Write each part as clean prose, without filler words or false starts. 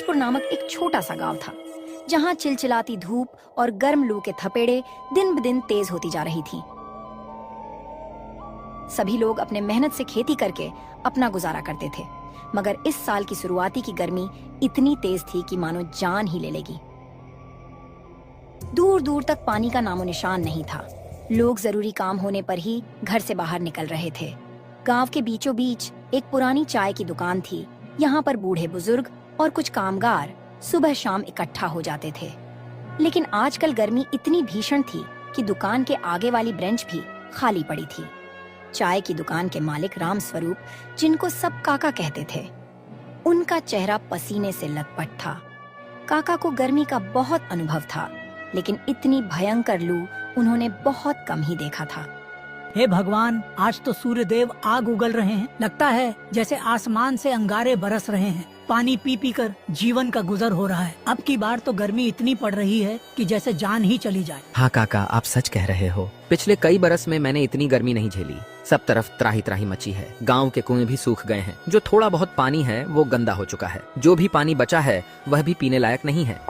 राजपुर नामक एक छोटा सा गांव था, जहां चिलचिलाती धूप और गर्म लू के थपेड़े दिन ब दिन तेज होती जा रही थी। सभी लोग अपने मेहनत से खेती करके अपना गुजारा करते थे, मगर इस साल की शुरुआती की गर्मी इतनी तेज थी कि मानो जान ही ले लेगी। दूर दूर तक पानी का नामो निशान नहीं था। लोग जरूरी काम होने पर ही घर से बाहर निकल रहे थे। गांव के बीचों बीच एक पुरानी चाय की दुकान थी। यहाँ पर बूढ़े बुजुर्ग और कुछ कामगार सुबह शाम इकट्ठा हो जाते थे। लेकिन आजकल गर्मी इतनी भीषण थी कि दुकान के आगे वाली ब्रेंच भी खाली पड़ी थी। चाय की दुकान के मालिक राम स्वरूप, जिनको सब काका कहते थे, उनका चेहरा पसीने से लथपथ था। काका को गर्मी का बहुत अनुभव था, लेकिन इतनी भयंकर लू उन्होंने बहुत कम ही देखा था। हे भगवान, आज तो सूर्य देव आग उगल रहे हैं। लगता है जैसे आसमान से अंगारे बरस रहे हैं। पानी पी पी कर जीवन का गुजर हो रहा है। अब की बार तो गर्मी इतनी पड़ रही है कि जैसे जान ही चली जाए। हाँ काका, आप सच कह रहे हो। पिछले कई बरस में मैंने इतनी गर्मी नहीं झेली। सब तरफ त्राही त्राही मची है। गांव के कुएं भी सूख गए हैं। जो थोड़ा बहुत पानी है वो गंदा हो चुका है। जो भी पानी बचा है वह भी पीने लायक नहीं है।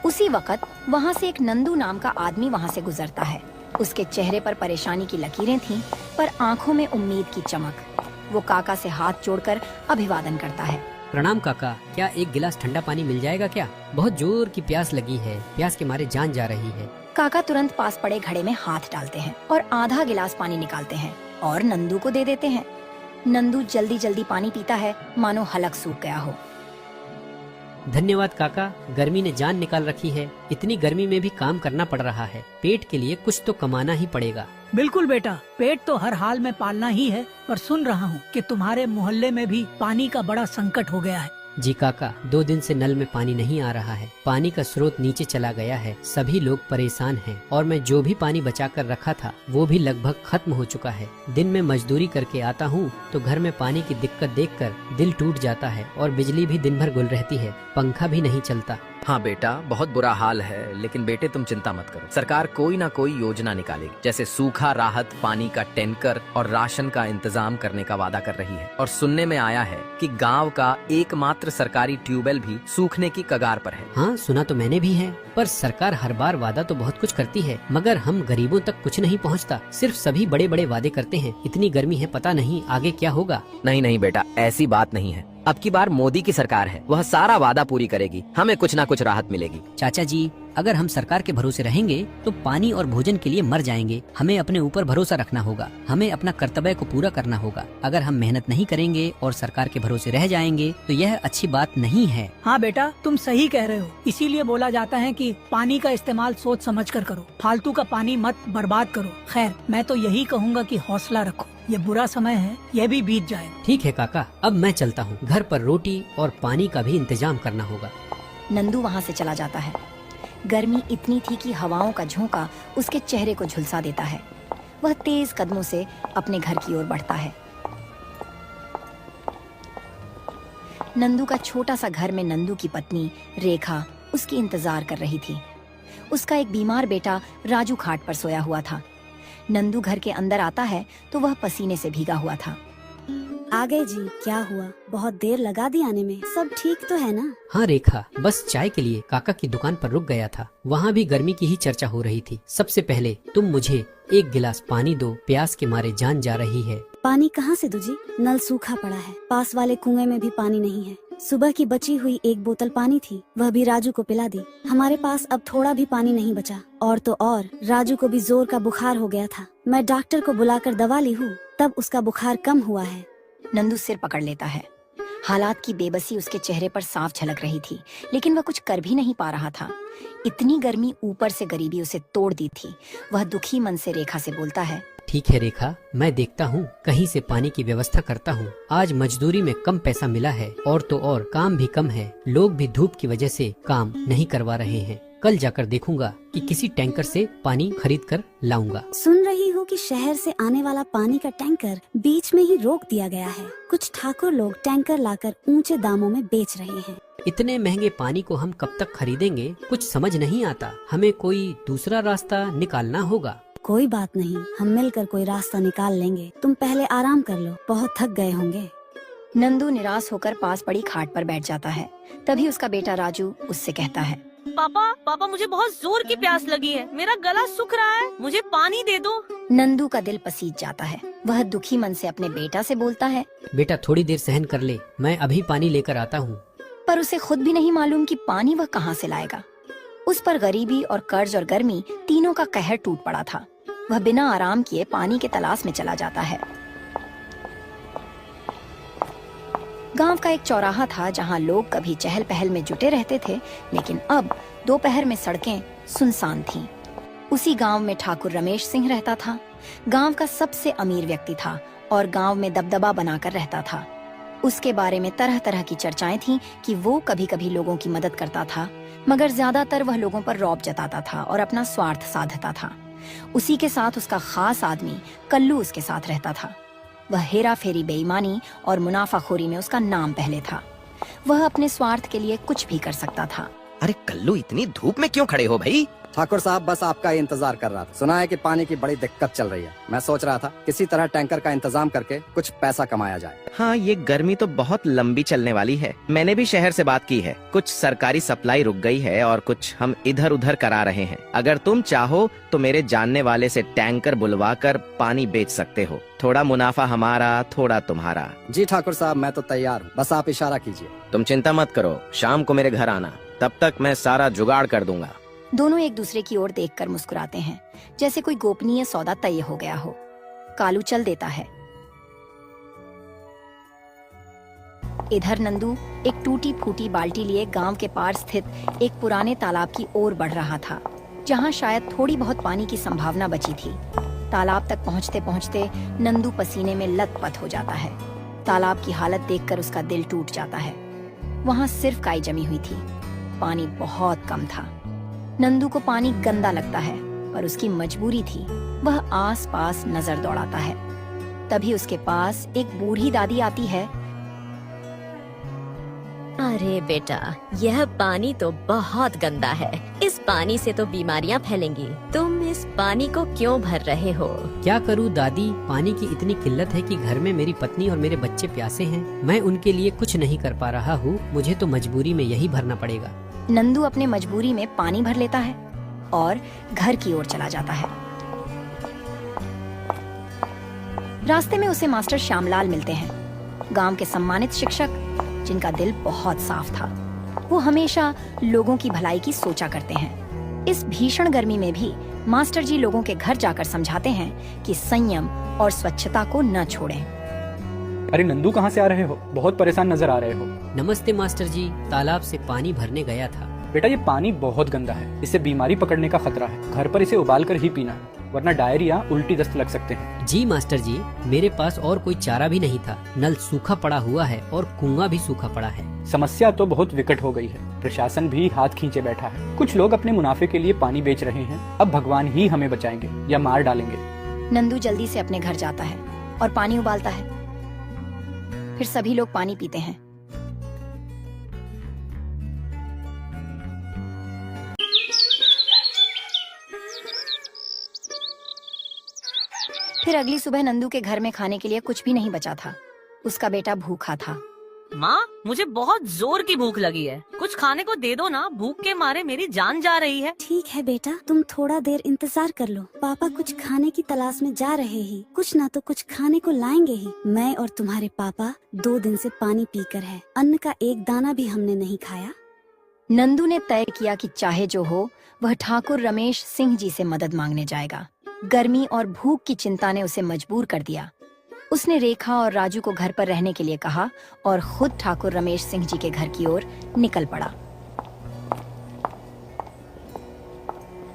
उसी वक्त वहाँ से एक नंदू नाम का आदमी वहाँ से गुजरता है। उसके चेहरे पर परेशानी की लकीरें थीं, पर आंखों में उम्मीद की चमक। वो काका से हाथ जोड़कर अभिवादन करता है। प्रणाम काका, क्या एक गिलास ठंडा पानी मिल जाएगा क्या? बहुत जोर की प्यास लगी है। प्यास के मारे जान जा रही है। काका तुरंत पास पड़े घड़े में हाथ डालते हैं और आधा गिलास पानी निकालते हैं और नंदू को दे देते हैं। नंदू जल्दी जल्दी पानी पीता है, मानो हलक सूख गया हो। धन्यवाद काका, गर्मी ने जान निकाल रखी है। इतनी गर्मी में भी काम करना पड़ रहा है। पेट के लिए कुछ तो कमाना ही पड़ेगा। बिल्कुल बेटा, पेट तो हर हाल में पालना ही है। पर सुन रहा हूँ कि तुम्हारे मोहल्ले में भी पानी का बड़ा संकट हो गया है। जी काका, 2 दिन से नल में पानी नहीं आ रहा है। पानी का स्रोत नीचे चला गया है। सभी लोग परेशान हैं और मैं जो भी पानी बचा कर रखा था वो भी लगभग खत्म हो चुका है। दिन में मजदूरी करके आता हूँ तो घर में पानी की दिक्कत देखकर दिल टूट जाता है और बिजली भी दिन भर गुल रहती है। पंखा भी नहीं चलता। हाँ बेटा, बहुत बुरा हाल है, लेकिन बेटे तुम चिंता मत करो। सरकार कोई ना कोई योजना निकालेगी। जैसे सूखा राहत, पानी का टैंकर और राशन का इंतजाम करने का वादा कर रही है। और सुनने में आया है कि गांव का एकमात्र सरकारी ट्यूबवेल भी सूखने की कगार पर है। हाँ, सुना तो मैंने भी है। पर सरकार हर बार वादा तो बहुत कुछ करती है, मगर हम गरीबों तक कुछ नहीं पहुँचता। सिर्फ सभी बड़े बड़े वादे करते हैं। इतनी गर्मी है, पता नहीं आगे क्या होगा। नहीं नहीं बेटा, ऐसी बात नहीं है। अब की बार मोदी की सरकार है, वह सारा वादा पूरी करेगी। हमें कुछ ना कुछ राहत मिलेगी। चाचा जी, अगर हम सरकार के भरोसे रहेंगे तो पानी और भोजन के लिए मर जाएंगे। हमें अपने ऊपर भरोसा रखना होगा। हमें अपना कर्तव्य को पूरा करना होगा। अगर हम मेहनत नहीं करेंगे और सरकार के भरोसे रह जाएंगे तो यह अच्छी बात नहीं है। हाँ बेटा, तुम सही कह रहे हो। इसीलिए बोला जाता है कि पानी का इस्तेमाल सोच समझ कर करो। फालतू का पानी मत बर्बाद करो। खैर, मैं तो यही कहूँगा कि हौसला रखो। ये बुरा समय है, यह भी बीत जाए। ठीक है काका, अब मैं चलता हूँ। घर पर रोटी और पानी का भी इंतजाम करना होगा। नंदू वहाँ से चला जाता है। गर्मी इतनी थी कि हवाओं का झोंका उसके चेहरे को झुलसा देता है। वह तेज कदमों से अपने घर की ओर बढ़ता है। नंदू का छोटा सा घर में नंदू की पत्नी रेखा उसकी इंतजार कर रही थी। उसका एक बीमार बेटा राजू खाट पर सोया हुआ था। नंदू घर के अंदर आता है तो वह पसीने से भीगा हुआ था। आ गए जी, क्या हुआ? बहुत देर लगा दी आने में। सब ठीक तो है ना? हाँ रेखा, बस चाय के लिए काका की दुकान पर रुक गया था। वहाँ भी गर्मी की ही चर्चा हो रही थी। सबसे पहले तुम मुझे एक गिलास पानी दो, प्यास के मारे जान जा रही है। पानी कहाँ से दूं जी? नल सूखा पड़ा है। पास वाले कुएं में भी पानी नहीं है। सुबह की बची हुई एक बोतल पानी थी, वह भी राजू को पिला दी। हमारे पास अब थोड़ा भी पानी नहीं बचा। और तो और राजू को भी जोर का बुखार हो गया था। मैं डॉक्टर को बुलाकर दवा ली हूँ, तब उसका बुखार कम हुआ है। नंदू सिर पकड़ लेता है। हालात की बेबसी उसके चेहरे पर साफ झलक रही थी, लेकिन वह कुछ कर भी नहीं पा रहा था। इतनी गर्मी, ऊपर से गरीबी उसे तोड़ दी थी। वह दुखी मन से रेखा से बोलता है, ठीक है रेखा, मैं देखता हूँ, कहीं से पानी की व्यवस्था करता हूँ। आज मजदूरी में कम पैसा मिला है और तो और काम भी कम है। लोग भी धूप की वजह से काम नहीं करवा रहे हैं। कल जाकर देखूंगा कि किसी टैंकर से पानी खरीद कर लाऊंगा। सुन रही हूँ कि शहर से आने वाला पानी का टैंकर बीच में ही रोक दिया गया है। कुछ ठाकुर लोग टैंकर लाकर ऊंचे दामों में बेच रहे हैं। इतने महंगे पानी को हम कब तक खरीदेंगे? कुछ समझ नहीं आता। हमें कोई दूसरा रास्ता निकालना होगा। कोई बात नहीं, हम मिलकर कोई रास्ता निकाल लेंगे। तुम पहले आराम कर लो, बहुत थक गए होंगे। नंदू निराश होकर पास पड़ी खाट पर बैठ जाता है। तभी उसका बेटा राजू उससे कहता है, पापा पापा मुझे बहुत जोर की प्यास लगी है, मेरा गला सूख रहा है, मुझे पानी दे दो। नंदू का दिल पसीज जाता है। वह दुखी मन से अपने बेटा से बोलता है, बेटा थोड़ी देर सहन कर ले, मैं अभी पानी लेकर आता हूँ। पर उसे खुद भी नहीं मालूम कि पानी वह कहाँ से लाएगा। उस पर गरीबी और कर्ज और गर्मी तीनों का कहर टूट पड़ा था। वह बिना आराम किए पानी के तलाश में चला जाता है। गांव का एक चौराहा था जहां लोग कभी चहल पहल में जुटे रहते थे, लेकिन अब दोपहर में सड़कें सुनसान थीं। उसी गांव में ठाकुर रमेश सिंह रहता था। गांव का सबसे अमीर व्यक्ति था और गांव में दबदबा बनाकर रहता था। उसके बारे में तरह तरह की चर्चाएं थीं कि वो कभी कभी लोगों की मदद करता था, मगर ज्यादातर वह लोगों पर रौब जताता था और अपना स्वार्थ साधता था। उसी के साथ उसका खास आदमी कल्लू उसके साथ रहता था। वह हेरा फेरी, बेईमानी और मुनाफाखोरी में उसका नाम पहले था। वह अपने स्वार्थ के लिए कुछ भी कर सकता था। अरे कल्लू, इतनी धूप में क्यों खड़े हो भाई? ठाकुर साहब बस आपका ही इंतजार कर रहा था। सुना है कि पानी की बड़ी दिक्कत चल रही है। मैं सोच रहा था किसी तरह टैंकर का इंतजाम करके कुछ पैसा कमाया जाए। हाँ, ये गर्मी तो बहुत लंबी चलने वाली है। मैंने भी शहर से बात की है। कुछ सरकारी सप्लाई रुक गई है और कुछ हम इधर उधर करा रहे हैं। अगर तुम चाहो तो मेरे जानने वाले से टैंकर बुलवा कर पानी बेच सकते हो। थोड़ा मुनाफा हमारा, थोड़ा तुम्हारा। जी ठाकुर साहब, मैं तो तैयार हूँ, बस आप इशारा कीजिए। तुम चिंता मत करो, शाम को मेरे घर आना, तब तक मैं सारा जुगाड़ कर दूंगा। दोनों एक दूसरे की ओर देखकर मुस्कुराते हैं, जैसे कोई गोपनीय सौदा तय हो गया हो। कालू चल देता है। इधर नंदू एक टूटी फूटी बाल्टी लिए गांव के पार स्थित एक पुराने तालाब की ओर बढ़ रहा था, जहां शायद थोड़ी बहुत पानी की संभावना बची थी। तालाब तक पहुंचते पहुंचते नंदू पसीने में लथपथ हो जाता है। तालाब की हालत देखकर उसका दिल टूट जाता है। वहां सिर्फ काई जमी हुई थी, पानी बहुत कम था। नंदू को पानी गंदा लगता है, पर उसकी मजबूरी थी। वह आस पास नजर दौड़ाता है। तभी उसके पास एक बूढ़ी दादी आती है। अरे बेटा, यह पानी तो बहुत गंदा है। इस पानी से तो बीमारियां फैलेंगी। तुम इस पानी को क्यों भर रहे हो? क्या करूँ दादी, पानी की इतनी किल्लत है कि घर में मेरी पत्नी और मेरे बच्चे प्यासे हैं। मैं उनके लिए कुछ नहीं कर पा रहा हूँ। मुझे तो मजबूरी में यही भरना पड़ेगा। नंदू अपने मजबूरी में पानी भर लेता है और घर की ओर चला जाता है। रास्ते में उसे मास्टर श्यामलाल मिलते हैं, गांव के सम्मानित शिक्षक जिनका दिल बहुत साफ था। वो हमेशा लोगों की भलाई की सोचा करते हैं। इस भीषण गर्मी में भी मास्टर जी लोगों के घर जाकर समझाते हैं कि संयम और स्वच्छता को न छोड़ें। अरे नंदू, कहाँ से आ रहे हो? बहुत परेशान नजर आ रहे हो। नमस्ते मास्टर जी, तालाब से पानी भरने गया था। बेटा, ये पानी बहुत गंदा है, इससे बीमारी पकड़ने का खतरा है। घर पर इसे उबाल कर ही पीना है, वरना डायरिया, उल्टी दस्त लग सकते हैं। जी मास्टर जी, मेरे पास और कोई चारा भी नहीं था। नल सूखा पड़ा हुआ है और कुआं भी सूखा पड़ा है। समस्या तो बहुत विकट हो गई है। प्रशासन भी हाथ खींचे बैठा है। कुछ लोग अपने मुनाफे के लिए पानी बेच रहे हैं। अब भगवान ही हमें बचाएंगे या मार डालेंगे। नंदू जल्दी से अपने घर जाता है और पानी उबालता है। फिर सभी लोग पानी पीते हैं। फिर अगली सुबह नंदू के घर में खाने के लिए कुछ भी नहीं बचा था। उसका बेटा भूखा था। माँ, मुझे बहुत जोर की भूख लगी है, कुछ खाने को दे दो ना। भूख के मारे मेरी जान जा रही है। ठीक है बेटा, तुम थोड़ा देर इंतजार कर लो। पापा कुछ खाने की तलाश में जा रहे ही, कुछ ना तो कुछ खाने को लाएंगे ही। मैं और तुम्हारे पापा 2 दिन से पानी पीकर है। अन्न का एक दाना भी हमने नहीं खाया। नंदू ने तय किया कि चाहे जो हो, वह ठाकुर रमेश सिंह जी से मदद मांगने जाएगा। गर्मी और भूख की चिंता ने उसे मजबूर कर दिया। उसने रेखा और राजू को घर पर रहने के लिए कहा और खुद ठाकुर रमेश सिंह जी के घर की ओर निकल पड़ा।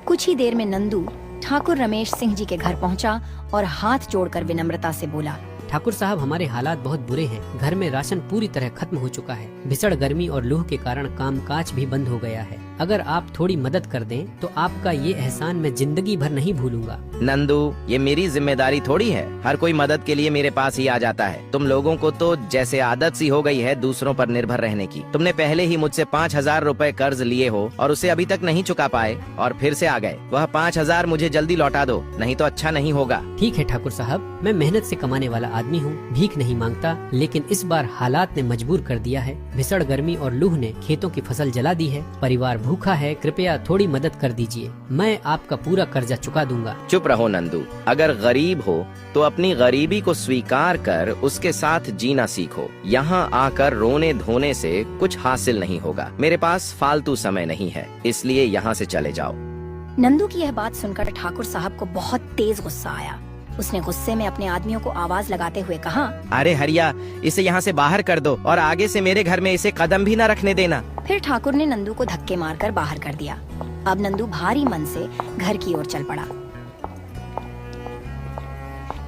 कुछ ही देर में नंदू ठाकुर रमेश सिंह जी के घर पहुंचा और हाथ जोड़कर विनम्रता से बोला, ठाकुर साहब, हमारे हालात बहुत बुरे हैं। घर में राशन पूरी तरह खत्म हो चुका है। भीषण गर्मी और लूह के कारण कामकाज भी बंद हो गया है। अगर आप थोड़ी मदद कर दें तो आपका ये एहसान मैं जिंदगी भर नहीं भूलूंगा। नंदू, ये मेरी जिम्मेदारी थोड़ी है। हर कोई मदद के लिए मेरे पास ही आ जाता है। तुम लोगों को तो जैसे आदत सी हो गई है दूसरों पर निर्भर रहने की। तुमने पहले ही मुझसे 5,000 रुपए कर्ज लिए हो और उसे अभी तक नहीं चुका पाए और फिर से आ गए। वह 5,000 मुझे जल्दी लौटा दो, नहीं तो अच्छा नहीं होगा। ठीक है ठाकुर साहब, मैं मेहनत से कमाने वाला आदमी हूँ, भीख नहीं मांगता, लेकिन इस बार हालात ने मजबूर कर दिया है। भीषण गर्मी और लूह ने खेतों की फसल जला दी है, परिवार भूखा है, कृपया थोड़ी मदद कर दीजिए, मैं आपका पूरा कर्जा चुका दूंगा। चुप रहो नंदू, अगर गरीब हो तो अपनी गरीबी को स्वीकार कर उसके साथ जीना सीखो। यहाँ आकर रोने धोने से कुछ हासिल नहीं होगा। मेरे पास फालतू समय नहीं है, इसलिए यहाँ से चले जाओ। नंदू की यह बात सुनकर ठाकुर साहब को बहुत तेज गुस्सा आया। उसने गुस्से में अपने आदमियों को आवाज लगाते हुए कहा, अरे हरिया, इसे यहाँ से बाहर कर दो और आगे से मेरे घर में इसे कदम भी न रखने देना। फिर ठाकुर ने नंदू को धक्के मारकर बाहर कर दिया। अब नंदू भारी मन से घर की ओर चल पड़ा।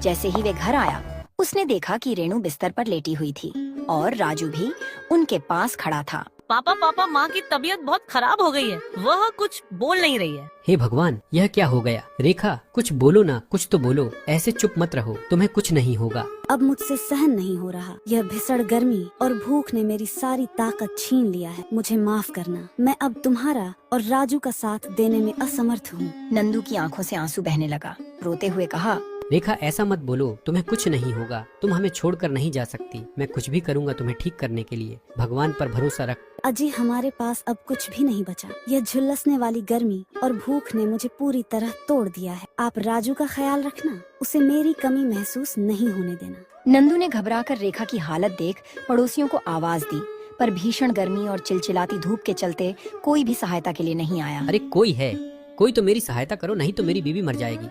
जैसे ही वे घर आया, उसने देखा कि रेणु बिस्तर पर लेटी हुई थी और राजू भी उनके पास खड़ा था। पापा, माँ की तबीयत बहुत खराब हो गई है, वह कुछ बोल नहीं रही है। हे भगवान, यह क्या हो गया? रेखा, कुछ बोलो ना, कुछ तो बोलो, ऐसे चुप मत रहो, तुम्हें कुछ नहीं होगा। अब मुझसे सहन नहीं हो रहा। यह भीषण गर्मी और भूख ने मेरी सारी ताकत छीन लिया है। मुझे माफ करना, मैं अब तुम्हारा और राजू का साथ देने में असमर्थ हूँ। नंदू की आंखों से आंसू बहने लगा। रोते हुए कहा, रेखा ऐसा मत बोलो, तुम्हें कुछ नहीं होगा, तुम हमें छोड़कर नहीं जा सकती। मैं कुछ भी करूँगा तुम्हें ठीक करने के लिए, भगवान पर भरोसा रख। अजी, हमारे पास अब कुछ भी नहीं बचा। यह झुलसने वाली गर्मी और भूख ने मुझे पूरी तरह तोड़ दिया है। आप राजू का ख्याल रखना, उसे मेरी कमी महसूस नहीं होने देना। नंदू ने घबराकर रेखा की हालत देख पड़ोसियों को आवाज दी, पर भीषण गर्मी और चिलचिलाती धूप के चलते कोई भी सहायता के लिए नहीं आया। अरे कोई है, कोई तो मेरी सहायता करो, नहीं तो मेरी बीवी मर जाएगी।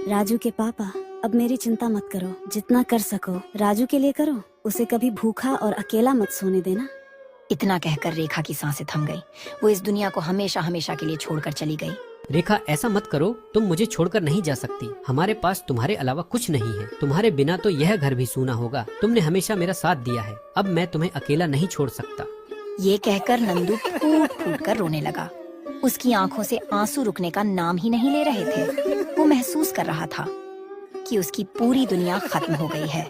राजू के पापा, अब मेरी चिंता मत करो। जितना कर सको राजू के लिए करो। उसे कभी भूखा और अकेला मत सोने देना। इतना कहकर रेखा की सांसें थम गई। वो इस दुनिया को हमेशा हमेशा के लिए छोड़कर चली गई। रेखा ऐसा मत करो, तुम मुझे छोड़कर नहीं जा सकती। हमारे पास तुम्हारे अलावा कुछ नहीं है। तुम्हारे बिना तो यह घर भी सूना होगा। तुमने हमेशा मेरा साथ दिया है, अब मैं तुम्हें अकेला नहीं छोड़ सकता। ये कहकर नंदू फूट फूट कर रोने लगा। उसकी आंखों से आंसू रुकने का नाम ही नहीं ले रहे थे। वो महसूस कर रहा था कि उसकी पूरी दुनिया खत्म हो गई है।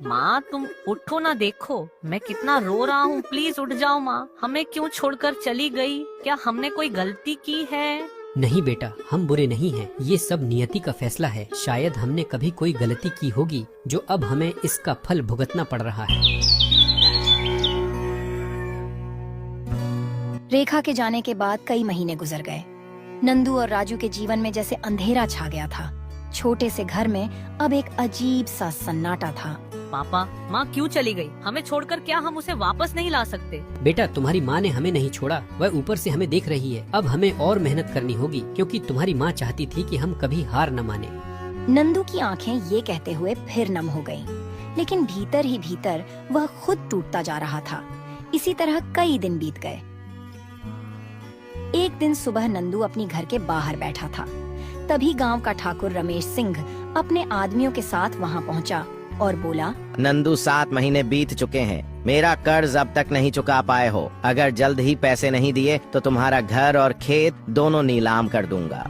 माँ, तुम उठो ना, देखो मैं कितना रो रहा हूँ। प्लीज उठ जाओ माँ, हमें क्यों छोड़कर चली गई? क्या हमने कोई गलती की है? नहीं बेटा, हम बुरे नहीं हैं। ये सब नियति का फैसला है। शायद हमने कभी कोई गलती की होगी जो अब हमें इसका फल भुगतना पड़ रहा है। रेखा के जाने के बाद कई महीने गुजर गए। नंदू और राजू के जीवन में जैसे अंधेरा छा गया था। छोटे से घर में अब एक अजीब सा सन्नाटा था। पापा, माँ क्यों चली गई? हमें छोड़कर क्या हम उसे वापस नहीं ला सकते? बेटा, तुम्हारी माँ ने हमें नहीं छोड़ा, वह ऊपर से हमें देख रही है। अब हमें और मेहनत करनी होगी, क्योंकि तुम्हारी माँ चाहती थी कि हम कभी हार न माने। नंदू की आंखें ये कहते हुए फिर नम हो गईं, लेकिन भीतर ही भीतर वह खुद टूटता जा रहा था। इसी तरह कई दिन बीत गए। एक दिन सुबह नंदू अपनी घर के बाहर बैठा था। तभी गांव का ठाकुर रमेश सिंह अपने आदमियों के साथ वहां पहुंचा और बोला, नंदू, 7 महीने बीत चुके हैं, मेरा कर्ज अब तक नहीं चुका पाए हो। अगर जल्द ही पैसे नहीं दिए तो तुम्हारा घर और खेत दोनों नीलाम कर दूंगा।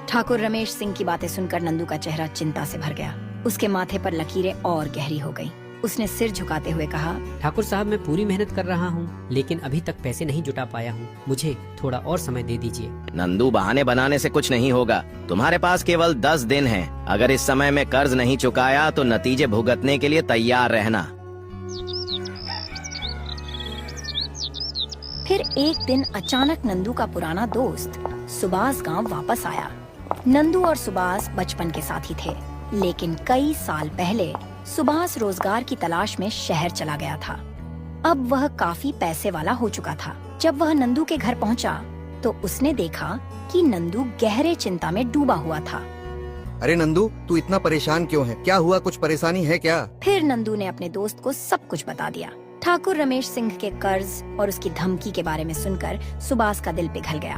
ठाकुर रमेश सिंह की बातें सुनकर नंदू का चेहरा चिंता से भर गया। उसके माथे पर लकीरें और गहरी हो गईं। उसने सिर झुकाते हुए कहा, ठाकुर साहब, मैं पूरी मेहनत कर रहा हूँ, लेकिन अभी तक पैसे नहीं जुटा पाया हूँ। मुझे थोड़ा और समय दे दीजिए। नंदू, बहाने बनाने से कुछ नहीं होगा। तुम्हारे पास केवल 10 दिन हैं। अगर इस समय में कर्ज नहीं चुकाया तो नतीजे भुगतने के लिए तैयार रहना। फिर एक दिन अचानक नंदू का पुराना दोस्त सुभाष गांव वापस आया। नंदू और सुभाष बचपन के साथी थे, लेकिन कई साल पहले सुभाष रोजगार की तलाश में शहर चला गया था। अब वह काफी पैसे वाला हो चुका था। जब वह नंदू के घर पहुंचा तो उसने देखा कि नंदू गहरे चिंता में डूबा हुआ था। अरे नंदू, तू इतना परेशान क्यों है? क्या हुआ? कुछ परेशानी है क्या? फिर नंदू ने अपने दोस्त को सब कुछ बता दिया। ठाकुर रमेश सिंह के कर्ज और उसकी धमकी के बारे में सुनकर सुभाष का दिल पिघल गया।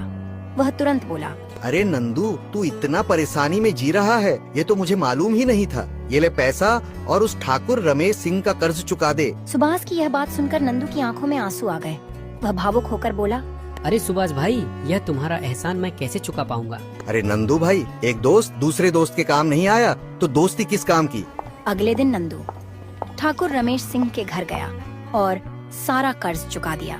वह तुरंत बोला, अरे नंदू, तू इतना परेशानी में जी रहा है, ये तो मुझे मालूम ही नहीं था। ये ले पैसा और उस ठाकुर रमेश सिंह का कर्ज चुका दे। सुभाष की यह बात सुनकर नंदू की आंखों में आंसू आ गए। वह भावुक होकर बोला, अरे सुभाष भाई, यह तुम्हारा एहसान मैं कैसे चुका पाऊंगा। अरे नंदू भाई, एक दोस्त दूसरे दोस्त के काम नहीं आया तो दोस्ती किस काम की। अगले दिन नंदू ठाकुर रमेश सिंह के घर गया और सारा कर्ज चुका दिया।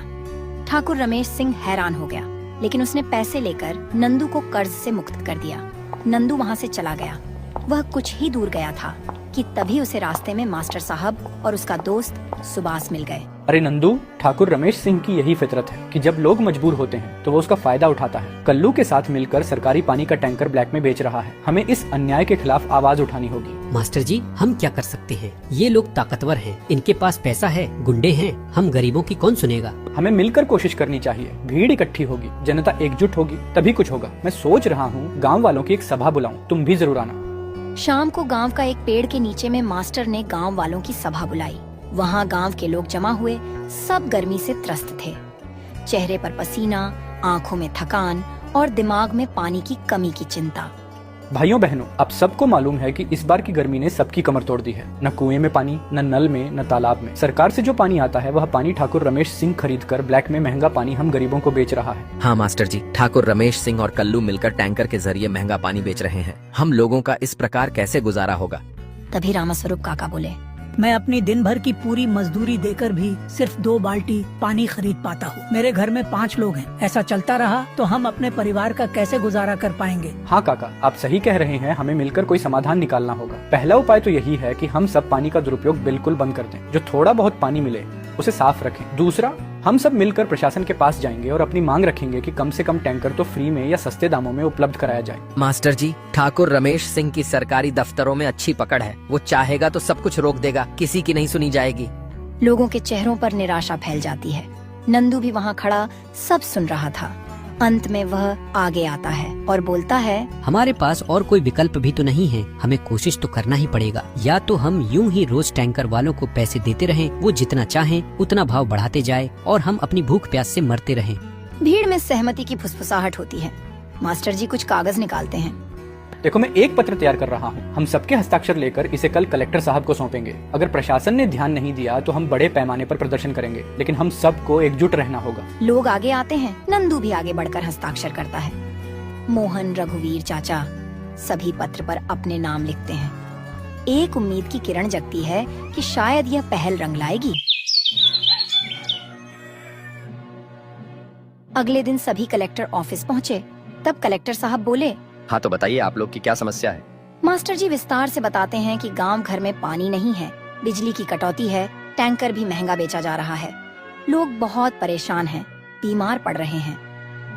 ठाकुर रमेश सिंह हैरान हो गया, लेकिन उसने पैसे लेकर नंदू को कर्ज से मुक्त कर दिया। नंदू वहाँ से चला गया। वह कुछ ही दूर गया था कि तभी उसे रास्ते में मास्टर साहब और उसका दोस्त सुभाष मिल गए। अरे नंदू, ठाकुर रमेश सिंह की यही फितरत है कि जब लोग मजबूर होते हैं तो वो उसका फायदा उठाता है। कल्लू के साथ मिलकर सरकारी पानी का टैंकर ब्लैक में बेच रहा है। हमें इस अन्याय के खिलाफ आवाज उठानी होगी। मास्टर जी, हम क्या कर सकते हैं? ये लोग ताकतवर हैं, इनके पास पैसा है, गुंडे हैं, हम गरीबों की कौन सुनेगा? हमें मिलकर कोशिश करनी चाहिए। भीड़ इकट्ठी होगी, जनता एकजुट होगी, तभी कुछ होगा। मैं सोच रहा हूँ गाँव वालों की एक सभा बुलाऊं, तुम भी जरूर आना। शाम को गांव का एक पेड़ के नीचे में मास्टर ने गांव वालों की सभा बुलाई। वहां गांव के लोग जमा हुए, सब गर्मी से त्रस्त थे। चेहरे पर पसीना, आंखों में थकान और दिमाग में पानी की कमी की चिंता। भाइयों बहनों, अब सबको मालूम है कि इस बार की गर्मी ने सबकी कमर तोड़ दी है। न कुएं में पानी, न नल में, न तालाब में। सरकार से जो पानी आता है वह पानी ठाकुर रमेश सिंह खरीद कर ब्लैक में महंगा पानी हम गरीबों को बेच रहा है। हाँ मास्टर जी, ठाकुर रमेश सिंह और कल्लू मिलकर टैंकर के जरिए महंगा पानी बेच रहे हैं। हम लोगों का इस प्रकार कैसे गुजारा होगा? तभी रामास्वरूप काका बोले, मैं अपनी दिन भर की पूरी मजदूरी देकर भी सिर्फ 2 बाल्टी पानी खरीद पाता हूँ। मेरे घर में 5 लोग हैं। ऐसा चलता रहा तो हम अपने परिवार का कैसे गुजारा कर पाएंगे? हाँ काका, आप सही कह रहे हैं। हमें मिलकर कोई समाधान निकालना होगा। पहला उपाय तो यही है कि हम सब पानी का दुरुपयोग बिल्कुल बंद कर दें। जो थोड़ा बहुत पानी मिले उसे साफ रखें। दूसरा, हम सब मिलकर प्रशासन के पास जाएंगे और अपनी मांग रखेंगे कि कम से कम टैंकर तो फ्री में या सस्ते दामों में उपलब्ध कराया जाए। मास्टर जी, ठाकुर रमेश सिंह की सरकारी दफ्तरों में अच्छी पकड़ है। वो चाहेगा तो सब कुछ रोक देगा, किसी की नहीं सुनी जाएगी। लोगों के चेहरों पर निराशा फैल जाती है। नंदू भी वहाँ खड़ा सब सुन रहा था। अंत में वह आगे आता है और बोलता है, हमारे पास और कोई विकल्प भी तो नहीं है। हमें कोशिश तो करना ही पड़ेगा। या तो हम यूं ही रोज टैंकर वालों को पैसे देते रहें, वो जितना चाहें उतना भाव बढ़ाते जाए और हम अपनी भूख प्यास से मरते रहें। भीड़ में सहमति की फुसफुसाहट होती है। मास्टर जी कुछ कागज निकालते हैं। देखो, मैं एक पत्र तैयार कर रहा हूँ। हम सबके हस्ताक्षर लेकर इसे कल कलेक्टर साहब को सौंपेंगे। अगर प्रशासन ने ध्यान नहीं दिया तो हम बड़े पैमाने पर प्रदर्शन करेंगे, लेकिन हम सबको एकजुट रहना होगा। लोग आगे आते हैं। नंदू भी आगे बढ़कर हस्ताक्षर करता है। मोहन, रघुवीर चाचा सभी पत्र पर अपने नाम लिखते हैं। एक उम्मीद की किरण जगती है कि शायद यह पहल रंग लाएगी। अगले दिन सभी कलेक्टर ऑफिस पहुँचे। तब कलेक्टर साहब बोले, हाँ तो बताइए आप लोग की क्या समस्या है? मास्टर जी विस्तार से बताते हैं कि गांव घर में पानी नहीं है, बिजली की कटौती है, टैंकर भी महंगा बेचा जा रहा है। लोग बहुत परेशान हैं, बीमार पड़ रहे हैं।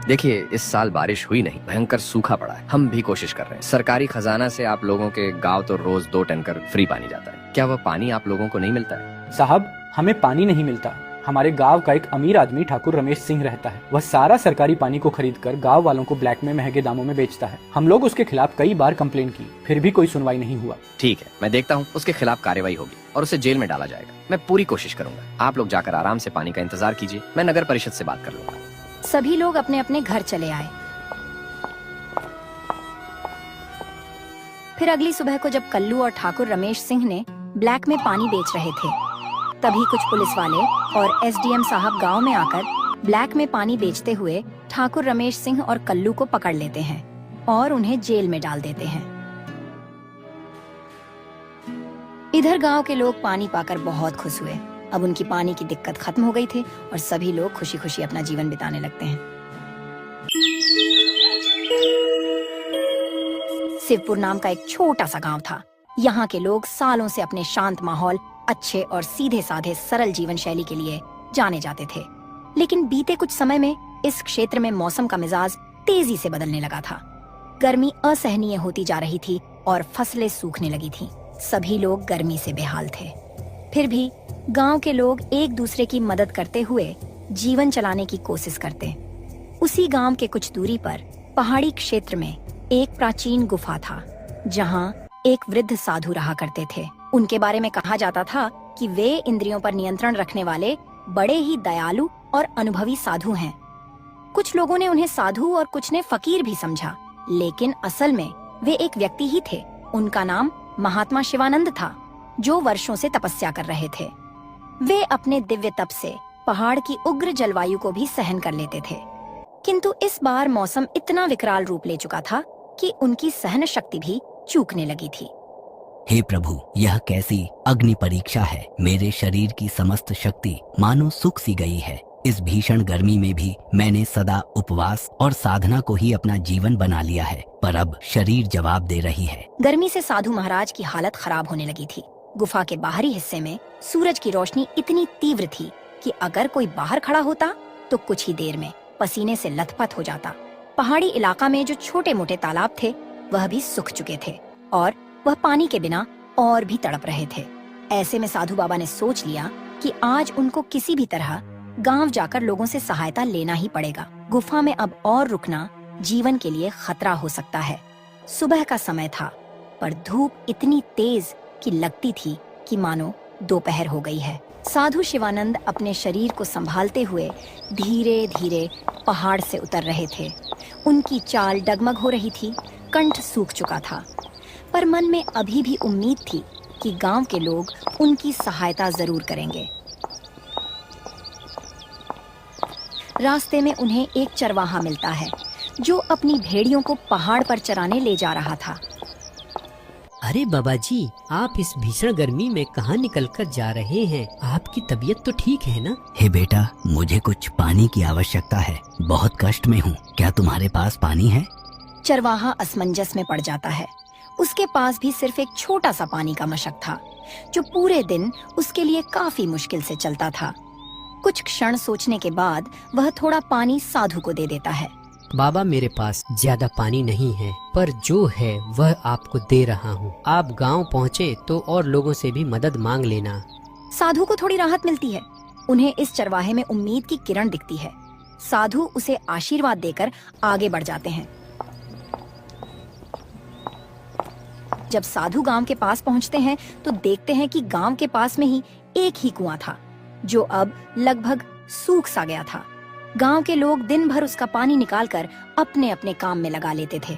देखिए, इस साल बारिश हुई नहीं, भयंकर सूखा पड़ा है। हम भी कोशिश कर रहे हैं। सरकारी खजाना से आप लोगों के गांव तो रोज 2 टैंकर फ्री पानी जाता है। क्या वह पानी आप लोगों को नहीं मिलता है? साहब, हमें पानी नहीं मिलता। हमारे गांव का एक अमीर आदमी ठाकुर रमेश सिंह रहता है। वह सारा सरकारी पानी को खरीद कर गाँव वालों को ब्लैक में महंगे दामों में बेचता है। हम लोग उसके खिलाफ कई बार कंप्लेन की, फिर भी कोई सुनवाई नहीं हुआ। ठीक है, मैं देखता हूँ। उसके खिलाफ कार्रवाई होगी और उसे जेल में डाला जाएगा। मैं पूरी कोशिश करूंगा। आप लोग जाकर आराम से पानी का इंतजार कीजिए। मैं नगर परिषद से बात कर लूंगा। सभी लोग अपने अपने घर चले आए। फिर अगली सुबह को जब कल्लू और ठाकुर रमेश सिंह ने ब्लैक में पानी बेच रहे थे, तभी कुछ पुलिस वाले और एसडीएम साहब गांव में आकर ब्लैक में पानी बेचते हुए ठाकुर रमेश सिंह और कल्लू को पकड़ लेते हैं और उन्हें जेल में डाल देते हैं। इधर गांव के लोग पानी पाकर बहुत खुश हुए। अब उनकी पानी की दिक्कत खत्म हो गई थी और सभी लोग खुशी खुशी अपना जीवन बिताने लगते हैं। शिवपुर नाम का एक छोटा सा गांव था। यहाँ के लोग सालों से अपने शांत माहौल, अच्छे और सीधे साधे सरल जीवन शैली के लिए जाने जाते थे। लेकिन बीते कुछ समय में इस क्षेत्र में मौसम का मिजाज तेजी से बदलने लगा था। गर्मी असहनीय होती जा रही थी और फसलें सूखने लगी थीं। सभी लोग गर्मी से बेहाल थे। फिर भी गांव के लोग एक दूसरे की मदद करते हुए जीवन चलाने की कोशिश करते। उसी गांव के कुछ दूरी पर पहाड़ी क्षेत्र में एक प्राचीन गुफा था, जहां एक वृद्ध साधु रहा करते थे। उनके बारे में कहा जाता था कि वे इंद्रियों पर नियंत्रण रखने वाले बड़े ही दयालु और अनुभवी साधु हैं। कुछ लोगों ने उन्हें साधु और कुछ ने फकीर भी समझा, लेकिन असल में वे एक व्यक्ति ही थे। उनका नाम महात्मा शिवानंद था, जो वर्षों से तपस्या कर रहे थे। वे अपने दिव्य तप से पहाड़ की उग्र जलवायु को भी सहन कर लेते थे। किंतु इस बार मौसम इतना विकराल रूप ले चुका था कि उनकी सहन शक्ति भी चूकने लगी थी। हे प्रभु, यह कैसी अग्नि परीक्षा है। मेरे शरीर की समस्त शक्ति मानो सूख सी गई है। इस भीषण गर्मी में भी मैंने सदा उपवास और साधना को ही अपना जीवन बना लिया है, पर अब शरीर जवाब दे रही है। गर्मी से साधु महाराज की हालत खराब होने लगी थी। गुफा के बाहरी हिस्से में सूरज की रोशनी इतनी तीव्र थी कि अगर कोई बाहर खड़ा होता तो कुछ ही देर में पसीने से लथपथ हो जाता। पहाड़ी इलाका में जो छोटे मोटे तालाब थे वह भी सूख चुके थे और वह पानी के बिना और भी तड़प रहे थे। ऐसे में साधु बाबा ने सोच लिया कि आज उनको किसी भी तरह गांव जाकर लोगों से सहायता लेना ही पड़ेगा। गुफा में अब और रुकना जीवन के लिए खतरा हो सकता है। सुबह का समय था, पर धूप इतनी तेज कि लगती थी कि मानो दोपहर हो गई है। साधु शिवानंद अपने शरीर को संभालते हुए धीरे धीरे पहाड़ से उतर रहे थे। उनकी चाल डगमग हो रही थी, कंठ सूख चुका था, पर मन में अभी भी उम्मीद थी कि गांव के लोग उनकी सहायता जरूर करेंगे। रास्ते में उन्हें एक चरवाहा मिलता है जो अपनी भेड़ियों को पहाड़ पर चराने ले जा रहा था। अरे बाबा जी, आप इस भीषण गर्मी में कहाँ निकल कर जा रहे हैं? आपकी तबीयत तो ठीक है ना? हे बेटा, मुझे कुछ पानी की आवश्यकता है। बहुत कष्ट में हूँ। क्या तुम्हारे पास पानी है? चरवाहा असमंजस में पड़ जाता है। उसके पास भी सिर्फ एक छोटा सा पानी का मशक था जो पूरे दिन उसके लिए काफी मुश्किल से चलता था। कुछ क्षण सोचने के बाद वह थोड़ा पानी साधु को दे देता है। बाबा, मेरे पास ज्यादा पानी नहीं है, पर जो है वह आपको दे रहा हूँ। आप गांव पहुँचे तो और लोगों से भी मदद मांग लेना। साधु को थोड़ी राहत मिलती है। उन्हें इस चरवाहे में उम्मीद की किरण दिखती है। साधु उसे आशीर्वाद देकर आगे बढ़ जाते हैं। जब साधु गांव के पास पहुंचते हैं तो देखते हैं कि गांव के पास में ही एक ही कुआं था जो अब लगभग सूख सा गया था। गांव के लोग दिन भर उसका पानी निकालकर अपने अपने काम में लगा लेते थे।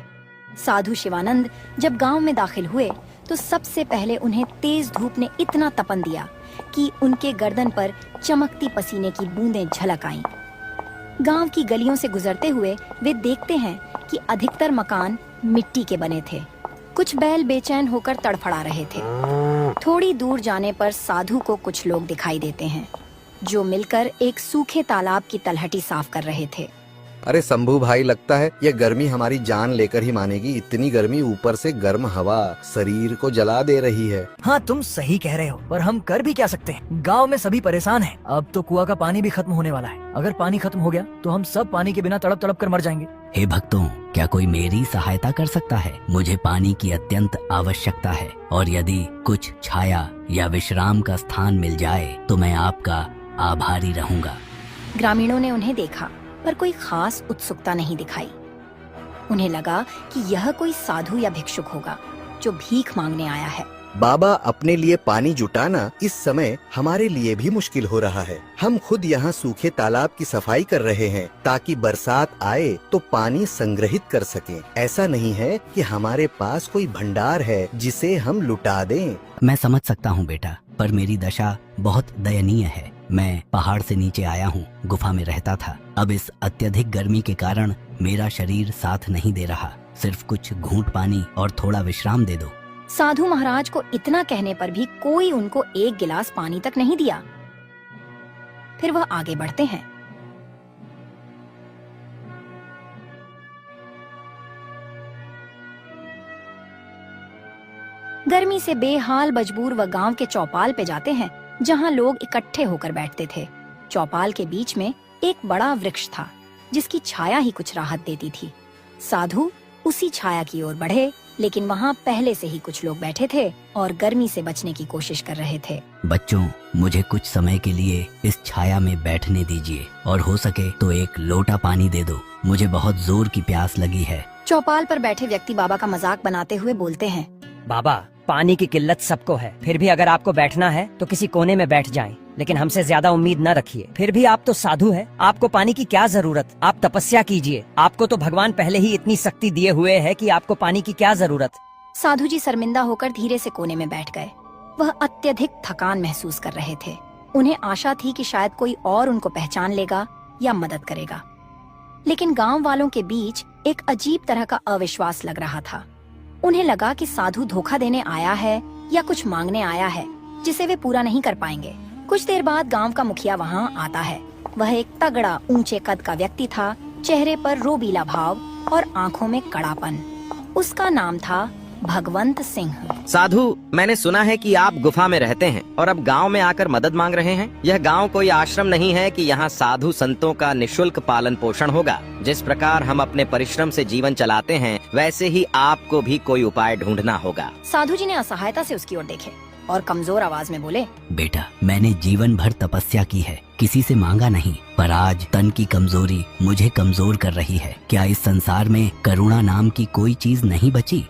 साधु शिवानंद जब गांव में दाखिल हुए तो सबसे पहले उन्हें तेज धूप ने इतना तपन दिया कि उनके गर्दन पर चमकती पसीने की बूंदें झलक आईं। गांव की गलियों से गुजरते हुए वे देखते हैं कि अधिकतर मकान मिट्टी के बने थे। कुछ बैल बेचैन होकर तड़फड़ा रहे थे। थोड़ी दूर जाने पर साधु को कुछ लोग दिखाई देते हैं जो मिलकर एक सूखे तालाब की तलहटी साफ कर रहे थे। अरे शंभू भाई, लगता है ये गर्मी हमारी जान लेकर ही मानेगी। इतनी गर्मी, ऊपर से गर्म हवा शरीर को जला दे रही है। हाँ, तुम सही कह रहे हो, पर हम कर भी क्या सकते हैं? गांव में सभी परेशान हैं। अब तो कुआं का पानी भी खत्म होने वाला है। अगर पानी खत्म हो गया तो हम सब पानी के बिना तड़प तड़प कर मर जाएंगे। हे भक्तों, क्या कोई मेरी सहायता कर सकता है? मुझे पानी की अत्यंत आवश्यकता है, और यदि कुछ छाया या विश्राम का स्थान मिल जाए तो मैं आपका आभारी रहूंगा। ग्रामीणों ने उन्हें देखा, पर कोई खास उत्सुकता नहीं दिखाई। उन्हें लगा कि यह कोई साधु या भिक्षुक होगा जो भीख मांगने आया है। बाबा, अपने लिए पानी जुटाना इस समय हमारे लिए भी मुश्किल हो रहा है। हम खुद यहाँ सूखे तालाब की सफाई कर रहे हैं ताकि बरसात आए तो पानी संग्रहित कर सकें। ऐसा नहीं है कि हमारे पास कोई भंडार है जिसे हम लुटा दें। मैं समझ सकता हूँ बेटा, पर मेरी दशा बहुत दयनीय है। मैं पहाड़ से नीचे आया हूँ, गुफा में रहता था। अब इस अत्यधिक गर्मी के कारण मेरा शरीर साथ नहीं दे रहा। सिर्फ कुछ घूंट पानी और थोड़ा विश्राम दे दो। साधु महाराज को इतना कहने पर भी कोई उनको एक गिलास पानी तक नहीं दिया। फिर वह आगे बढ़ते हैं। गर्मी से बेहाल मजबूर वह गांव के चौपाल पे जाते हैं जहां लोग इकट्ठे होकर बैठते थे। चौपाल के बीच में एक बड़ा वृक्ष था जिसकी छाया ही कुछ राहत देती थी। साधु उसी छाया की ओर बढ़े, लेकिन वहाँ पहले से ही कुछ लोग बैठे थे और गर्मी से बचने की कोशिश कर रहे थे। बच्चों, मुझे कुछ समय के लिए इस छाया में बैठने दीजिए, और हो सके तो एक लोटा पानी दे दो। मुझे बहुत जोर की प्यास लगी है। चौपाल पर बैठे व्यक्ति बाबा का मजाक बनाते हुए बोलते हैं, बाबा, पानी की किल्लत सबको है, फिर भी अगर आपको बैठना है तो किसी कोने में बैठ जाएं, लेकिन हमसे ज्यादा उम्मीद न रखिए। फिर भी आप तो साधु हैं, आपको पानी की क्या जरूरत? आप तपस्या कीजिए। आपको तो भगवान पहले ही इतनी शक्ति दिए हुए है कि आपको पानी की क्या जरूरत? साधु जी शर्मिंदा होकर धीरे से कोने में बैठ गए। वह अत्यधिक थकान महसूस कर रहे थे। उन्हें आशा थी कि शायद कोई और उनको पहचान लेगा या मदद करेगा। लेकिन गांव वालों के बीच एक अजीब तरह का अविश्वास लग रहा था। उन्हें लगा कि साधु धोखा देने आया है या कुछ मांगने आया है जिसे वे पूरा नहीं कर पाएंगे। कुछ देर बाद गांव का मुखिया वहां आता है। वह एक तगड़ा ऊंचे कद का व्यक्ति था, चेहरे पर रोबीला भाव और आंखों में कड़ापन। उसका नाम था भगवंत सिंह। साधु, मैंने सुना है कि आप गुफा में रहते हैं और अब गांव में आकर मदद मांग रहे हैं। यह गांव कोई आश्रम नहीं है कि यहाँ साधु संतों का निशुल्क पालन पोषण होगा। जिस प्रकार हम अपने परिश्रम से जीवन चलाते हैं, वैसे ही आपको भी कोई उपाय ढूंढना होगा। साधु जी ने असहायता से उसकी ओर देखे और कमजोर आवाज में बोले, बेटा, मैंने जीवन भर तपस्या की है, किसी से मांगा नहीं, पर आज तन की कमजोरी मुझे कमजोर कर रही है। क्या इस संसार में करुणा नाम की कोई चीज नहीं बची?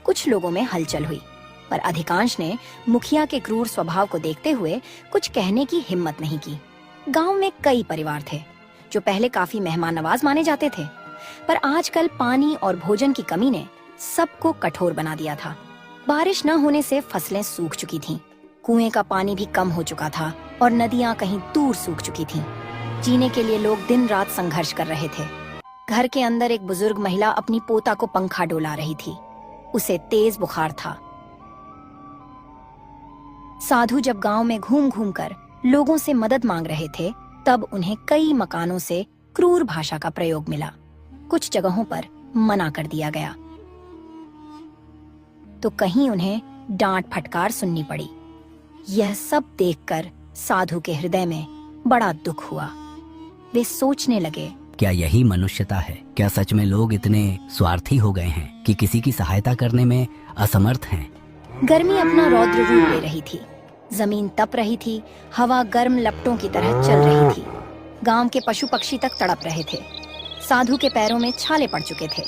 कुछ लोगों में हलचल हुई, पर अधिकांश ने मुखिया के क्रूर स्वभाव को देखते हुए कुछ कहने की हिम्मत नहीं की। गांव में कई परिवार थे जो पहले काफी मेहमान नवाज माने जाते थे, पर आजकल पानी और भोजन की कमी ने सबको कठोर बना दिया था। बारिश न होने से फसलें सूख चुकी थीं, कुएं का पानी भी कम हो चुका था और नदियां कहीं दूर सूख चुकी थीं। जीने के लिए लोग दिन रात संघर्ष कर रहे थे। घर के अंदर एक बुजुर्ग महिला अपनी पोता को पंखा डोला रही थी। उसे तेज बुखार था। साधु जब गांव में घूम घूम कर लोगों से मदद मांग रहे थे, तब उन्हें कई मकानों से क्रूर भाषा का प्रयोग मिला। कुछ जगहों पर मना कर दिया गया, तो कहीं उन्हें डांट फटकार सुननी पड़ी। यह सब देखकर साधु के हृदय में बड़ा दुख हुआ। वे सोचने लगे, क्या यही मनुष्यता है? क्या सच में लोग इतने स्वार्थी हो गए हैं कि किसी की सहायता करने में असमर्थ हैं? गर्मी अपना रौद्र रूप ले रही थी। जमीन तप रही थी, हवा गर्म लपटों की तरह चल रही थी। गांव के पशु पक्षी तक तड़प रहे थे। साधु के पैरों में छाले पड़ चुके थे।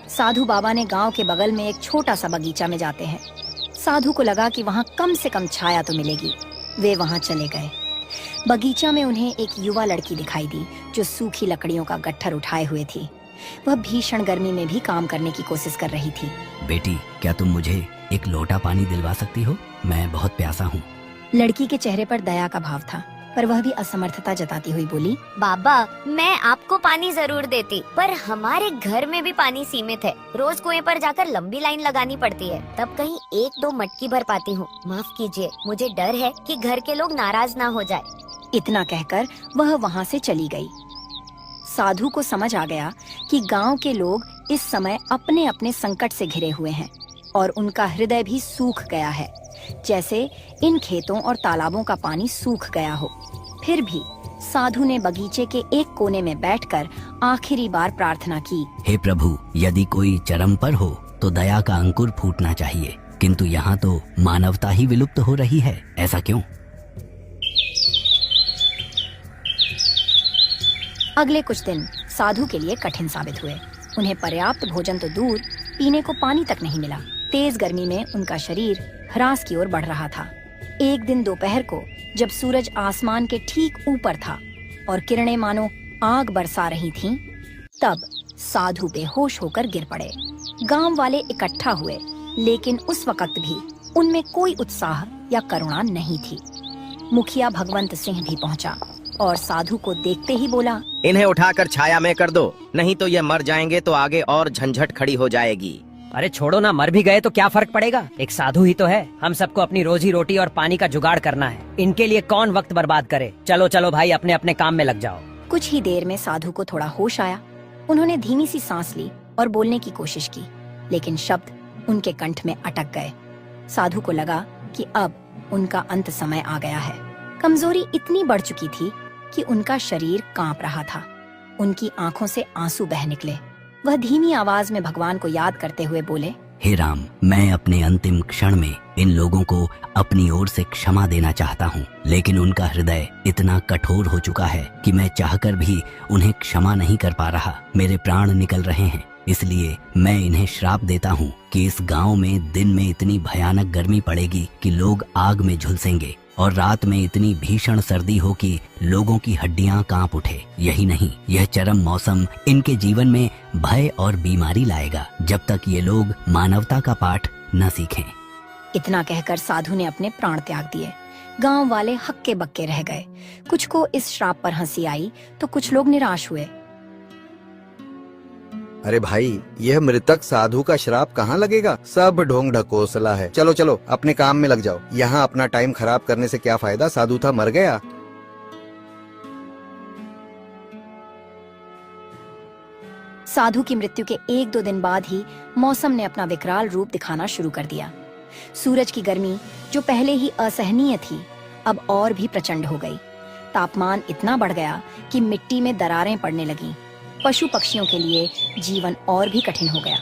साधु बाबा ने गांव के बगल में एक छोटा सा बगीचा में जाते हैं। साधु को लगा कि वहाँ कम से कम छाया तो मिलेगी। वे वहाँ चले गए। बगीचा में उन्हें एक युवा लड़की दिखाई दी जो सूखी लकड़ियों का गट्ठर उठाए हुए थी। वह भीषण गर्मी में भी काम करने की कोशिश कर रही थी। बेटी, क्या तुम मुझे एक लोटा पानी दिलवा सकती हो? मैं बहुत प्यासा हूँ। लड़की के चेहरे पर दया का भाव था, पर वह भी असमर्थता जताती हुई बोली, बाबा, मैं आपको पानी जरूर देती, पर हमारे घर में भी पानी सीमित है। रोज कुएं पर जाकर लंबी लाइन लगानी पड़ती है, तब कहीं 1-2 मटकी भर पाती हूँ। माफ कीजिए, मुझे डर है कि घर के लोग नाराज ना हो जाए। इतना कहकर वह वहाँ से चली गई। साधु को समझ आ गया कि गांव के लोग इस समय अपने अपने संकट से घिरे हुए हैं और उनका हृदय भी सूख गया है, जैसे इन खेतों और तालाबों का पानी सूख गया हो। फिर भी साधु ने बगीचे के एक कोने में बैठकर आखिरी बार प्रार्थना की, हे प्रभु, यदि कोई चरम पर हो तो दया का अंकुर फूटना चाहिए, किंतु यहाँ तो मानवता ही विलुप्त हो रही है। ऐसा क्यों? अगले कुछ दिन साधु के लिए कठिन साबित हुए। उन्हें पर्याप्त भोजन तो दूर, पीने को पानी तक नहीं मिला। तेज गर्मी में उनका शरीर ह्रास की ओर बढ़ रहा था। एक दिन दोपहर को जब सूरज आसमान के ठीक ऊपर था और किरणें मानो आग बरसा रही थीं, तब साधु बेहोश होकर गिर पड़े। गांव वाले इकट्ठा हुए, लेकिन उस वक्त भी उनमें कोई उत्साह या करुणा नहीं थी। मुखिया भगवंत सिंह भी पहुंचा और साधु को देखते ही बोला, इन्हें उठाकर छाया में कर दो, नहीं तो ये मर जाएंगे तो आगे और झंझट खड़ी हो जाएगी। अरे छोड़ो ना, मर भी गए तो क्या फर्क पड़ेगा? एक साधु ही तो है। हम सबको अपनी रोजी रोटी और पानी का जुगाड़ करना है। इनके लिए कौन वक्त बर्बाद करे? चलो चलो भाई, अपने अपने काम में लग जाओ। कुछ ही देर में साधु को थोड़ा होश आया। उन्होंने धीमी सी सांस ली और बोलने की कोशिश की, लेकिन शब्द उनके कंठ में अटक गए। साधु को लगा कि अब उनका अंत समय आ गया है। कमजोरी इतनी बढ़ चुकी थी कि उनका शरीर कांप रहा था। उनकी आंखों से आंसू बह निकले। वह धीमी आवाज में भगवान को याद करते हुए बोले, हे राम, मैं अपने अंतिम क्षण में इन लोगों को अपनी ओर से क्षमा देना चाहता हूँ, लेकिन उनका हृदय इतना कठोर हो चुका है कि मैं चाहकर भी उन्हें क्षमा नहीं कर पा रहा। मेरे प्राण निकल रहे हैं, इसलिए मैं इन्हें श्राप देता हूँ कि इस गांव में दिन में इतनी भयानक गर्मी पड़ेगी कि लोग आग में झुलसेंगे और रात में इतनी भीषण सर्दी हो कि लोगों की हड्डियां कांप उठे। यही नहीं, यह चरम मौसम इनके जीवन में भय और बीमारी लाएगा जब तक ये लोग मानवता का पाठ न सीखें। इतना कहकर साधु ने अपने प्राण त्याग दिए। गांव वाले हक्के बक्के रह गए। कुछ को इस श्राप पर हंसी आई तो कुछ लोग निराश हुए। अरे भाई, यह मृतक साधु का श्राप कहाँ लगेगा? सब ढोंग ढकोसला है। चलो चलो अपने काम में लग जाओ। यहाँ अपना टाइम खराब करने से क्या फायदा? साधु था, मर गया। साधु की मृत्यु के 1-2 दिन बाद ही मौसम ने अपना विकराल रूप दिखाना शुरू कर दिया। सूरज की गर्मी, जो पहले ही असहनीय थी, अब और भी प्रचंड हो गई। तापमान इतना बढ़ गया कि मिट्टी में दरारें पड़ने लगीं। पशु पक्षियों के लिए जीवन और भी कठिन हो गया।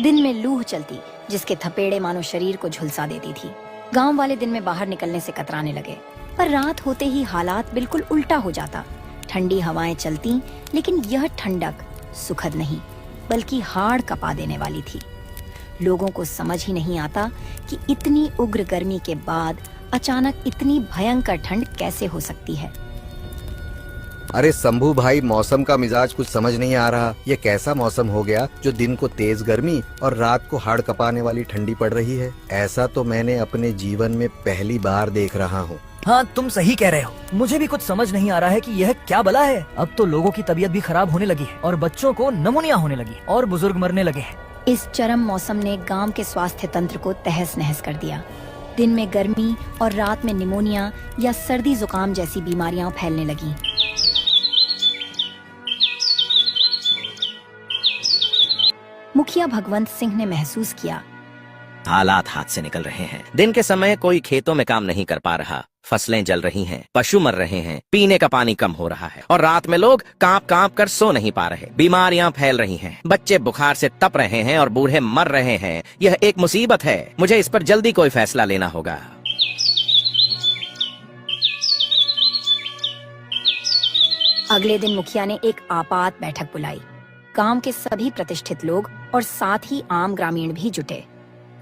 दिन में लूह चलती, जिसके थपेड़े मानो शरीर को झुलसा देती थी। गांव वाले दिन में बाहर निकलने से कतराने लगे, पर रात होते ही हालात बिल्कुल उल्टा हो जाता। ठंडी हवाएं चलती, लेकिन यह ठंडक सुखद नहीं, बल्कि हाड़ कपा देने वाली थी। लोगों को समझ ही नहीं आता कि इतनी उग्र गर्मी के बाद अचानक इतनी भयंकर ठंड कैसे हो सकती है। अरे शंभू भाई, मौसम का मिजाज कुछ समझ नहीं आ रहा। ये कैसा मौसम हो गया जो दिन को तेज गर्मी और रात को हाड़ कपाने वाली ठंडी पड़ रही है? ऐसा तो मैंने अपने जीवन में पहली बार देख रहा हूँ। हाँ, तुम सही कह रहे हो। मुझे भी कुछ समझ नहीं आ रहा है कि यह क्या बला है। अब तो लोगों की तबीयत भी खराब होने लगी है और बच्चों को निमोनिया होने लगी और बुजुर्ग मरने लगे हैं। इस चरम मौसम ने गांव के स्वास्थ्य तंत्र को तहस नहस कर दिया। दिन में गर्मी और रात में निमोनिया या सर्दी जुकाम जैसी बीमारियां फैलने लगीं। मुखिया भगवंत सिंह ने महसूस किया, हालात हाथ से निकल रहे हैं। दिन के समय कोई खेतों में काम नहीं कर पा रहा, फसलें जल रही हैं, पशु मर रहे हैं, पीने का पानी कम हो रहा है और रात में लोग कांप कांप कर सो नहीं पा रहे। बीमारियां फैल रही हैं, बच्चे बुखार से तप रहे हैं और बूढ़े मर रहे हैं। यह एक मुसीबत है। मुझे इस पर जल्दी कोई फैसला लेना होगा। अगले दिन मुखिया ने एक आपात बैठक बुलाई। गांव के सभी प्रतिष्ठित लोग और साथ ही आम ग्रामीण भी जुटे।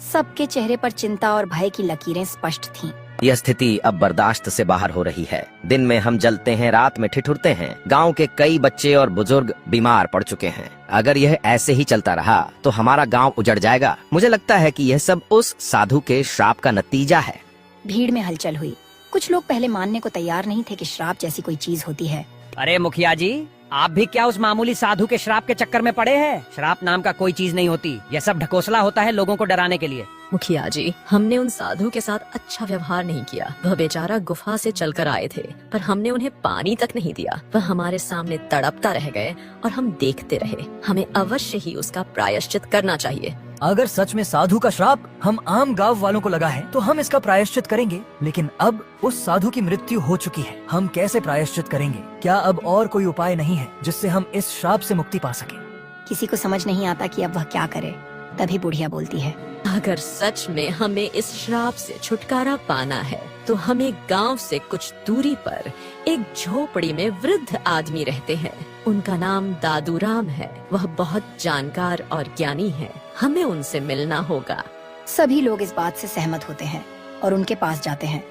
सबके चेहरे पर चिंता और भय की लकीरें स्पष्ट थीं। यह स्थिति अब बर्दाश्त से बाहर हो रही है। दिन में हम जलते हैं, रात में ठिठुरते हैं। गांव के कई बच्चे और बुजुर्ग बीमार पड़ चुके हैं। अगर यह ऐसे ही चलता रहा तो हमारा गांव उजड़ जाएगा। मुझे लगता है कि यह सब उस साधु के श्राप का नतीजा है। भीड़ में हलचल हुई। कुछ लोग पहले मानने को तैयार नहीं थे कि श्राप जैसी कोई चीज होती है। अरे मुखिया जी, आप भी क्या उस मामूली साधु के श्राप के चक्कर में पड़े हैं? श्राप नाम का कोई चीज नहीं होती। यह सब ढकोसला होता है लोगों को डराने के लिए। मुखिया जी, हमने उन साधु के साथ अच्छा व्यवहार नहीं किया। वह बेचारा गुफा से चलकर आए थे, पर हमने उन्हें पानी तक नहीं दिया। वह हमारे सामने तड़पता रह गए और हम देखते रहे। हमें अवश्य ही उसका प्रायश्चित करना चाहिए। अगर सच में साधु का श्राप हम आम गांव वालों को लगा है तो हम इसका प्रायश्चित करेंगे, लेकिन अब उस साधु की मृत्यु हो चुकी है। हम कैसे प्रायश्चित करेंगे? क्या अब और कोई उपाय नहीं है जिससे हम इस श्राप से मुक्ति पा सके? किसी को समझ नहीं आता कि अब वह क्या करे। तभी बुढ़िया बोलती है, अगर सच में हमें इस श्राप से छुटकारा पाना है तो हमें गांव से कुछ दूरी पर एक झोपड़ी में वृद्ध आदमी रहते हैं। उनका नाम दादू राम है। वह बहुत जानकार और ज्ञानी है। हमें उनसे मिलना होगा। सभी लोग इस बात से सहमत होते हैं और उनके पास जाते हैं।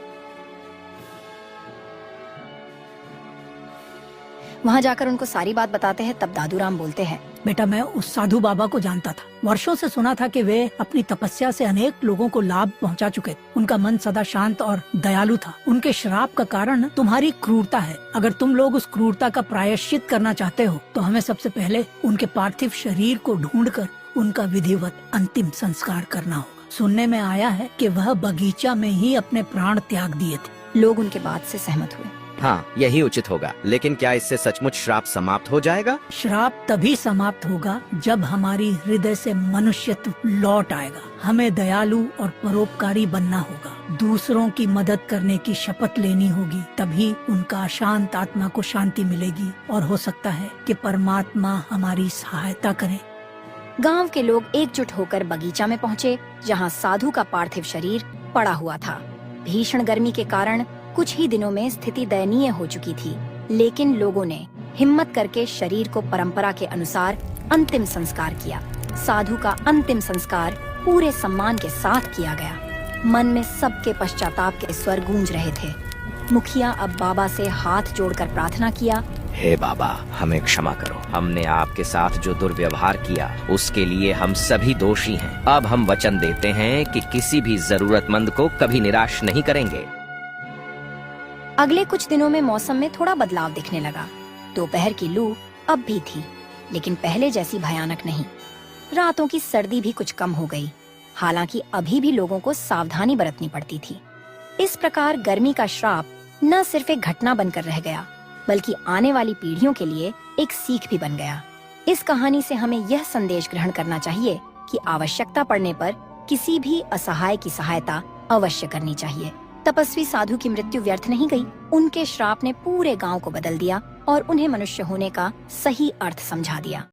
वहाँ जाकर उनको सारी बात बताते हैं। तब दादू राम बोलते हैं, बेटा, मैं उस साधु बाबा को जानता था। वर्षों से सुना था कि वे अपनी तपस्या से अनेक लोगों को लाभ पहुंचा चुके। उनका मन सदा शांत और दयालु था। उनके श्राप का कारण तुम्हारी क्रूरता है। अगर तुम लोग उस क्रूरता का प्रायश्चित करना चाहते हो तो हमें सबसे पहले उनके पार्थिव शरीर को ढूंढकर उनका विधिवत अंतिम संस्कार करना होगा। सुनने में आया है कि वह बगीचा में ही अपने प्राण त्याग दिए थे। लोग उनके बात से सहमत हुए। हाँ, यही उचित होगा। लेकिन क्या इससे सचमुच श्राप समाप्त हो जाएगा? श्राप तभी समाप्त होगा जब हमारी हृदय से मनुष्यत्व लौट आएगा। हमें दयालु और परोपकारी बनना होगा। दूसरों की मदद करने की शपथ लेनी होगी। तभी उनका अशांत आत्मा को शांति मिलेगी और हो सकता है कि परमात्मा हमारी सहायता करे। गांव के लोग एकजुट होकर बगीचा में पहुँचे, जहाँ साधु का पार्थिव शरीर पड़ा हुआ था। भीषण गर्मी के कारण कुछ ही दिनों में स्थिति दयनीय हो चुकी थी, लेकिन लोगों ने हिम्मत करके शरीर को परंपरा के अनुसार अंतिम संस्कार किया। साधु का अंतिम संस्कार पूरे सम्मान के साथ किया गया। मन में सबके पश्चाताप के स्वर गूंज रहे थे। मुखिया अब बाबा से हाथ जोड़कर प्रार्थना किया, हे बाबा, हमें क्षमा करो। हमने आपके साथ जो दुर्व्यवहार किया उसके लिए हम सभी दोषी हैं। अब हम वचन देते हैं कि किसी भी जरूरतमंद को कभी निराश नहीं करेंगे। अगले कुछ दिनों में मौसम में थोड़ा बदलाव दिखने लगा। दोपहर की लू अब भी थी। लेकिन पहले जैसी भयानक नहीं। रातों की सर्दी भी कुछ कम हो गई, हालांकि अभी भी लोगों को सावधानी बरतनी पड़ती थी। इस प्रकार गर्मी का श्राप न सिर्फ एक घटना बनकर रह गया, बल्कि आने वाली पीढ़ियों के लिए एक सीख भी बन गया। इस कहानी से हमें यह संदेश ग्रहण करना चाहिए कि आवश्यकता पड़ने पर किसी भी असहाय की सहायता अवश्य करनी चाहिए। तपस्वी साधु की मृत्यु व्यर्थ नहीं गई। उनके श्राप ने पूरे गांव को बदल दिया और उन्हें मनुष्य होने का सही अर्थ समझा दिया।